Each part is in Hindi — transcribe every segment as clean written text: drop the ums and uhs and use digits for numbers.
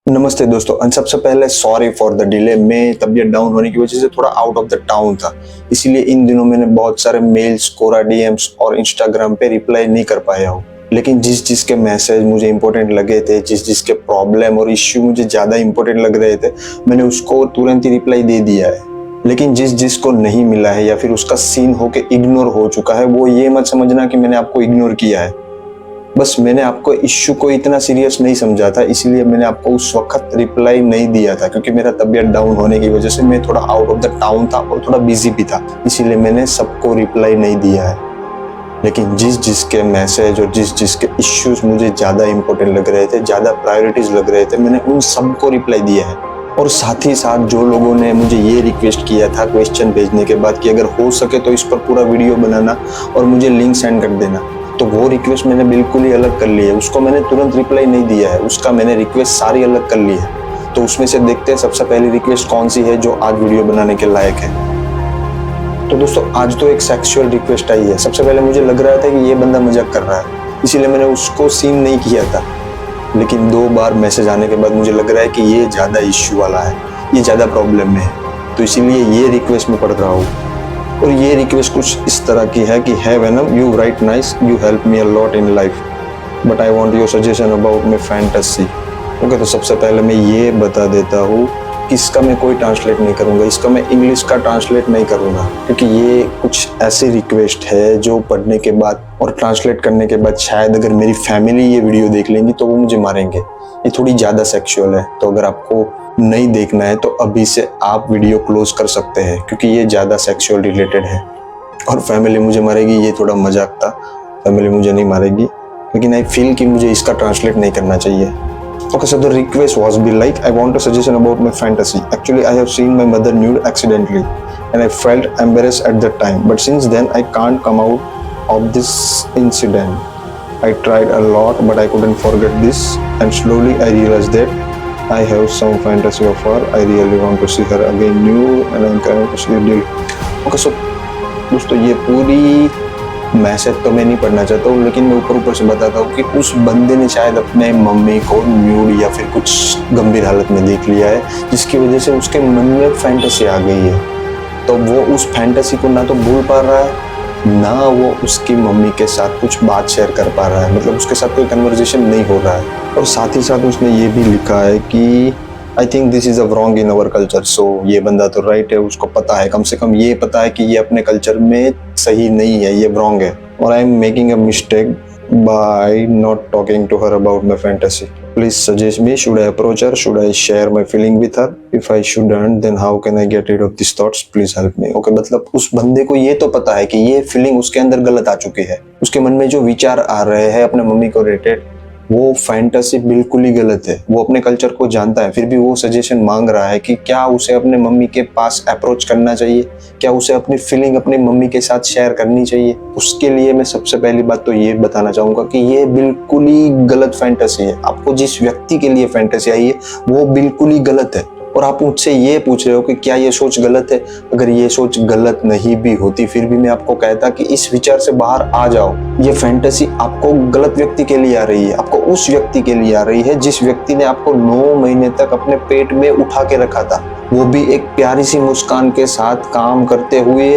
नमस्ते दोस्तों। सबसे पहले सॉरी फॉर द डिले। मैं तबीयत डाउन होने की वजह से थोड़ा आउट ऑफ द टाउन था, इसीलिए इन दिनों मैंने बहुत सारे मेल्स, कोरा डीएम्स और इंस्टाग्राम पे रिप्लाई नहीं कर पाया हूँ। लेकिन जिस जिसके मैसेज मुझे इंपॉर्टेंट लगे थे, जिस जिसके प्रॉब्लम और इश्यू मुझे ज़्यादा इंपॉर्टेंट लग रहे थे, मैंने उसको तुरंत ही रिप्लाई दे दिया है। लेकिन जिस जिसको नहीं मिला है या फिर उसका सीन होके इग्नोर हो चुका है, वो ये मत समझना कि मैंने आपको इग्नोर किया है। बस मैंने आपको इश्यू को इतना सीरियस नहीं समझा था, इसीलिए मैंने आपको उस वक्त रिप्लाई नहीं दिया था, क्योंकि मेरा तबीयत डाउन होने की वजह से मैं थोड़ा आउट ऑफ द टाउन था और थोड़ा बिजी भी था, इसीलिए मैंने सबको रिप्लाई नहीं दिया है। लेकिन जिस जिसके मैसेज और जिस जिसके इश्यूज मुझे ज़्यादा इंपॉर्टेंट लग रहे थे, ज़्यादा प्रायोरिटीज लग रहे थे, मैंने उन सबको रिप्लाई दिया है। और साथ ही साथ जो लोगों ने मुझे ये रिक्वेस्ट किया था क्वेश्चन भेजने के बाद कि अगर हो सके तो इस पर पूरा वीडियो बनाना और मुझे लिंक सेंड कर देना, तो वो रिक्वेस्ट मैंने बिल्कुल ही अलग कर ली है। उसको मैंने तुरंत रिप्लाई नहीं दिया है, उसका मैंने रिक्वेस्ट सारी अलग कर ली है। तो उसमें से देखते हैं सबसे पहली रिक्वेस्ट कौन सी है जो आज वीडियो बनाने के लायक है। तो दोस्तों, आज तो एक सेक्सुअल रिक्वेस्ट आई है। सबसे पहले मुझे लग रहा था कि ये बंदा मजाक कर रहा है, इसीलिए मैंने उसको सीन नहीं किया था। लेकिन 2 बार मैसेज आने के बाद मुझे लग रहा है कि ये ज़्यादा इश्यू वाला है, ये ज़्यादा प्रॉब्लम में है, तो इसीलिए ये रिक्वेस्ट में पढ़ रहा हूँ। और ये रिक्वेस्ट कुछ इस तरह की है कि है venom, you right nice, you help me a lot in life, but I want your suggestion about my fantasy. Okay, तो सबसे पहले मैं ये बता देता हूँ कि इसका मैं कोई ट्रांसलेट नहीं करूँगा, इसका मैं इंग्लिश का ट्रांसलेट नहीं करूँगा, क्योंकि ये कुछ ऐसी रिक्वेस्ट है जो पढ़ने के बाद और ट्रांसलेट करने के बाद शायद अगर मेरी फैमिली ये वीडियो देख लेंगी तो वो मुझे मारेंगे। ये थोड़ी ज़्यादा सेक्सुअल है, तो अगर आपको नहीं देखना है तो अभी से आप वीडियो क्लोज कर सकते हैं, क्योंकि ये ज़्यादा सेक्सुअल रिलेटेड है। और फैमिली मुझे मारेगी, ये थोड़ा मजाक था, फैमिली मुझे नहीं मारेगी, लेकिन आई फील कि मुझे इसका ट्रांसलेट नहीं करना चाहिए। Okay, so the request was be like, I want a suggestion about my fantasy. Actually, I have seen my mother nude accidentally, and I felt embarrassed at that time. But since then, I can't come out of this incident. I tried a lot, but I couldn't forget this. And slowly, I realized that I have some fantasy of her. I really want to see her again nude, and I'm trying to see a deal. Okay, so दोस्तों, ये पूरी मैसेज तो मैं नहीं पढ़ना चाहता हूँ, लेकिन मैं ऊपर ऊपर से बताता हूँ कि उस बंदे ने शायद अपने मम्मी को न्यूड या फिर कुछ गंभीर हालत में देख लिया है, जिसकी वजह से उसके मन में फैंटेसी आ गई है। तो वो उस फैंटेसी को ना तो भूल पा रहा है, ना वो उसकी मम्मी के साथ कुछ बात शेयर कर पा रहा है, मतलब उसके साथ कोई कन्वर्सेशन नहीं हो रहा है। और साथ ही साथ उसने ये भी लिखा है कि I think this is a wrong in our culture. So ये बंदा तो राइट है, उसको पता है, कम से कम ये पता है कि ये अपने कल्चर में सही नहीं है, ये रॉन्ग है। और I am making a mistake by not talking to her about my fantasy. Please suggest me, should I approach her, should I share my feeling with her, if I shouldn't then how can I get rid of this thoughts, please help me. Okay, मतलब उस बंदे को ये तो पता है कि ये फीलिंग उसके अंदर गलत आ चुकी है, उसके मन में जो विचार आ रहे हैं अपने मम्मी को रिलेटेड, वो फैंटेसी बिल्कुल ही गलत है। वो अपने कल्चर को जानता है, फिर भी वो सजेशन मांग रहा है कि क्या उसे अपने मम्मी के पास अप्रोच करना चाहिए, क्या उसे अपनी फीलिंग अपनी मम्मी के साथ शेयर करनी चाहिए। उसके लिए मैं सबसे पहली बात तो ये बताना चाहूँगा कि ये बिल्कुल ही गलत फैंटेसी है। आपको जिस व्यक्ति के लिए फैंटेसी आई है वो बिल्कुल ही गलत है, और आप मुझसे ये पूछ रहे हो कि क्या ये सोच गलत है। अगर ये सोच गलत नहीं भी होती फिर भी मैं आपको कहता कि इस विचार से बाहर आ जाओ। ये फैंटेसी आपको गलत व्यक्ति के लिए आ रही है, आपको उस व्यक्ति के लिए आ रही है जिस व्यक्ति ने आपको 9 महीने तक अपने पेट में उठा के रखा था, वो भी एक प्यारी सी मुस्कान के साथ काम करते हुए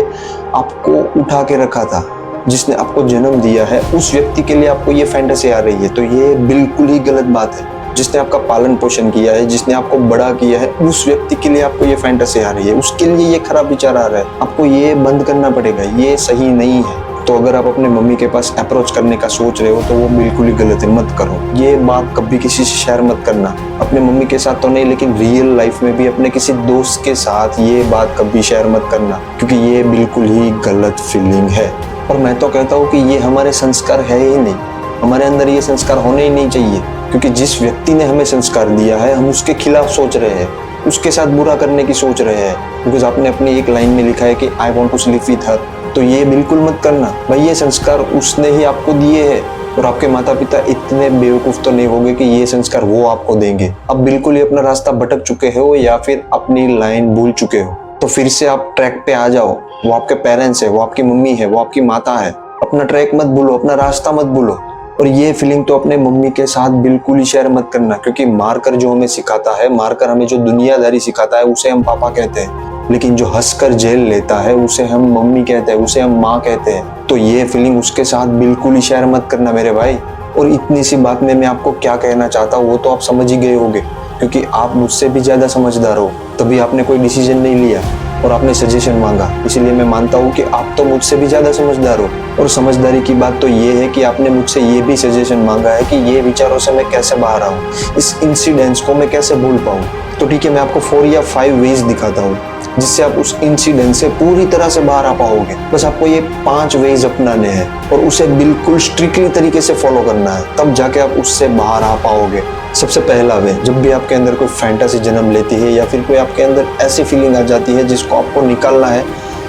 आपको उठा के रखा था, जिसने आपको जन्म दिया है। उस व्यक्ति के लिए आपको ये फैंटेसी आ रही है, तो ये बिल्कुल ही गलत बात है। जिसने आपका पालन पोषण किया है, जिसने आपको बड़ा किया है, उस व्यक्ति के लिए आपको ये फैंटेसी आ रही है, उसके लिए ये खराब विचार आ रहा है। आपको ये बंद करना पड़ेगा, ये सही नहीं है। तो अगर आप अपने मम्मी के पास अप्रोच करने का सोच रहे हो तो वो बिल्कुल ही गलत है, मत करो। ये बात कभी किसी से शेयर मत करना, अपने मम्मी के साथ तो नहीं, लेकिन रियल लाइफ में भी अपने किसी दोस्त के साथ ये बात कभी शेयर मत करना, क्योंकि ये बिल्कुल ही गलत फीलिंग है। और मैं तो कहता हूँ कि ये हमारे संस्कार है ही नहीं, हमारे अंदर ये संस्कार होने ही नहीं चाहिए, क्योंकि जिस व्यक्ति ने हमें संस्कार दिया है हम उसके खिलाफ सोच रहे हैं, उसके साथ बुरा करने की सोच रहे हैं। बिकॉज आपने अपनी एक लाइन में लिखा है कि I want to sleep with her, तो ये बिल्कुल मत करना भाई। ये संस्कार उसने ही आपको दिए हैं, और आपके माता पिता इतने बेवकूफ़ तो नहीं होंगे कि ये संस्कार वो आपको देंगे। अब बिल्कुल ही अपना रास्ता भटक चुके हो या फिर अपनी लाइन भूल चुके हो, तो फिर से आप ट्रैक पे आ जाओ। वो आपके पेरेंट्स है, वो आपकी मम्मी है, वो आपकी माता है। अपना ट्रैक मत भूलो, अपना रास्ता मत भूलो। और ये फीलिंग तो अपने मम्मी के साथ बिल्कुल ही शेयर मत करना, क्योंकि मारकर जो हमें सिखाता है, मारकर हमें जो दुनियादारी सिखाता है उसे हम पापा कहते हैं, लेकिन जो हंसकर झेल लेता है उसे हम मम्मी कहते हैं, उसे हम माँ कहते हैं। तो ये फीलिंग उसके साथ बिल्कुल ही शेयर मत करना मेरे भाई। और इतनी सी बात में मैं आपको क्या कहना चाहता हूँ वो तो आप समझ ही गए होंगे, क्योंकि आप मुझसे भी ज्यादा समझदार हो, तभी आपने कोई डिसीजन नहीं लिया और आपने सजेशन मांगा। इसलिए मैं मानता हूँ कि आप तो मुझसे भी ज्यादा समझदार हो। और समझदारी की बात तो ये है कि आपने मुझसे ये भी सजेशन मांगा है कि ये विचारों से मैं कैसे बाहर आऊँ, इस इंसिडेंट्स को मैं कैसे भूल पाऊँ। तो ठीक है, मैं आपको 4 या 5 वेज दिखाता हूँ जिससे आप उस इंसिडेंट से पूरी तरह से बाहर आ पाओगे। बस आपको ये 5 वेज अपनाने हैं और उसे बिल्कुल स्ट्रिक्टली तरीके से फॉलो करना है, तब जाके आप उससे बाहर आ पाओगे। सबसे पहला वे, जब भी आपके अंदर कोई फैंटेसी जन्म लेती है या फिर कोई आपके अंदर ऐसी फीलिंग आ जाती है जिसको आपको निकालना है,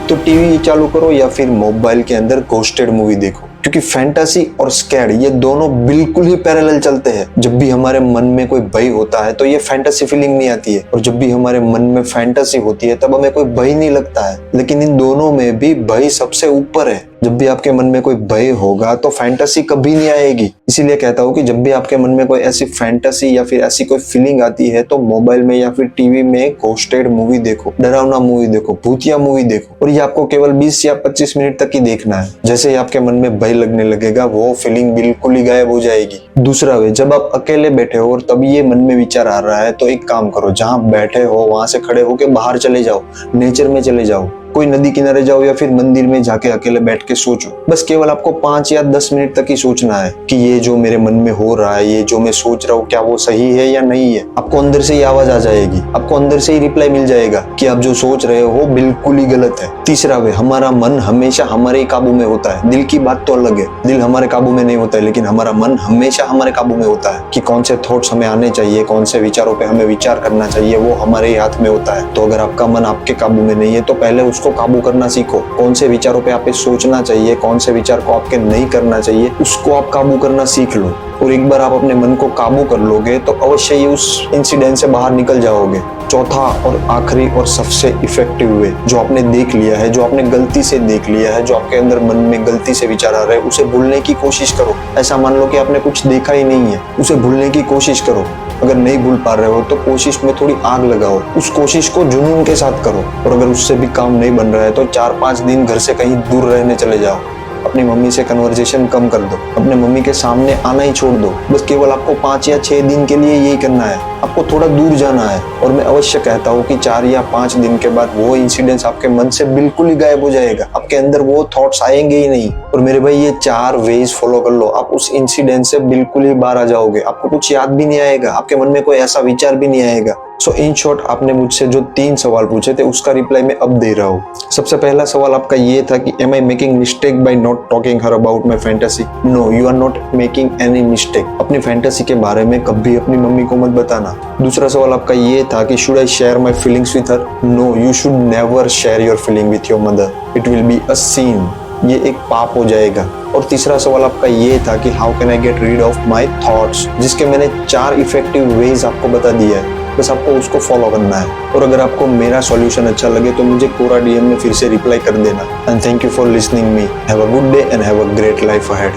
तो टीवी चालू करो या फिर मोबाइल के अंदर घोस्टेड मूवी देखो, क्योंकि फैंटेसी और स्कैड ये दोनों बिल्कुल ही पैरेलल चलते हैं। जब भी हमारे मन में कोई भय होता है तो ये फैंटेसी फीलिंग नहीं आती है, और जब भी हमारे मन में फैंटेसी होती है तब हमें कोई भय नहीं लगता है। लेकिन इन दोनों में भी भय सबसे ऊपर है। जब भी आपके मन में कोई भय होगा तो फैंटेसी कभी नहीं आएगी। इसीलिए कहता हूँ कि जब भी आपके मन में कोई ऐसी फैंटेसी या फिर ऐसी कोई फीलिंग आती है तो मोबाइल में या फिर टीवी में घोस्टेड मूवी देखो, डरावना मूवी देखो, भूतिया मूवी देखो, और ये आपको केवल 20 या 25 मिनट तक ही देखना है। जैसे ही आपके मन में भय लगने लगेगा वो फीलिंग बिल्कुल ही गायब हो जाएगी। दूसरा वे, जब आप अकेले बैठे हो और तभी ये मन में विचार आ रहा है तो एक काम करो, जहाँ बैठे हो वहां से खड़े होके बाहर चले जाओ, नेचर में चले जाओ, कोई नदी किनारे जाओ या फिर मंदिर में जाके अकेले बैठ के सोचो। बस केवल आपको 5 या 10 मिनट तक ही सोचना है कि ये जो मेरे मन में हो रहा है, ये जो मैं सोच रहा हूँ, क्या वो सही है या नहीं है। आपको अंदर से ही आवाज आ जाएगी, आपको अंदर से ही रिप्लाई मिल जाएगा कि आप जो सोच रहे हो बिल्कुल ही गलत है। तीसरा वे, हमारा मन हमेशा हमारे ही काबू में होता है। दिल की बात तो अलग है, दिल हमारे काबू में नहीं होता है, लेकिन हमारा मन हमेशा हमारे काबू में होता है कि कौन से थॉट्स हमें आने चाहिए, कौन से विचारों पे हमें विचार करना चाहिए, वो हमारे ही हाथ में होता है। तो अगर आपका मन आपके काबू में नहीं है तो पहले उसको काबू करना सीखो। कौन से विचारों पे आपको सोचना चाहिए, कौन से विचार को आपके नहीं करना चाहिए, उसको आप काबू करना सीख लो। और एक बार आप अपने मन को काबू कर लोगे तो अवश्य ही उस इंसिडेंट से बाहर निकल जाओगे। चौथा और आखिरी और सबसे इफेक्टिव वे, जो आपने देख लिया है, जो आपने गलती से देख लिया है, जो आपके अंदर मन में गलती से विचार आ रहे हैं, उसे भूलने की कोशिश करो। ऐसा मान लो कि आपने कुछ देखा ही नहीं है, उसे भूलने की कोशिश करो। अगर नहीं भूल पा रहे हो तो कोशिश में थोड़ी आग लगाओ, उस कोशिश को जुनून के साथ करो। और अगर उससे भी काम नहीं बन रहा है तो 4-5 दिन घर से कहीं दूर रहने चले जाओ। अपनी मम्मी से कन्वर्सेशन कम कर दो, अपने मम्मी के सामने आना ही छोड़ दो। बस केवल आपको 5 या 6 दिन के लिए यही करना है, आपको थोड़ा दूर जाना है। और मैं अवश्य कहता हूँ कि 4 या 5 दिन के बाद वो इंसिडेंट्स आपके मन से बिल्कुल ही गायब हो जाएगा, आपके अंदर वो थॉट्स आएंगे ही नहीं। और मेरे भाई ये 4 वेज फॉलो कर लो, आप उस इंसिडेंट से बिल्कुल ही बाहर आ जाओगे। आपको कुछ याद भी नहीं आएगा, आपके मन में कोई ऐसा विचार भी नहीं आएगा। सो इन शॉर्ट, आपने मुझसे जो 3 सवाल पूछे थे उसका रिप्लाई मैं अब दे रहा हूँ। सबसे पहला सवाल आपका ये था कि am I making mistake by not talking her about my fantasy? No, you are not making any mistake. अपनी फैंटेसी के बारे में कभी अपनी मम्मी को मत बताना। दूसरा सवाल आपका ये था कि should I share my feelings with her? No, you should never share your feeling with your mother, it will be a scene, ये एक पाप हो जाएगा। और तीसरा सवाल आपका ये था कि how can I get rid of my thoughts, जिसके मैंने 4 इफेक्टिव वेज आपको बता दिया है। बस आपको उसको फॉलो करना है। और अगर आपको मेरा सॉल्यूशन अच्छा लगे तो मुझे कोरा डीएम में फिर से रिप्लाई कर देना। And thank you for listening me. Have a good day and have a great life ahead.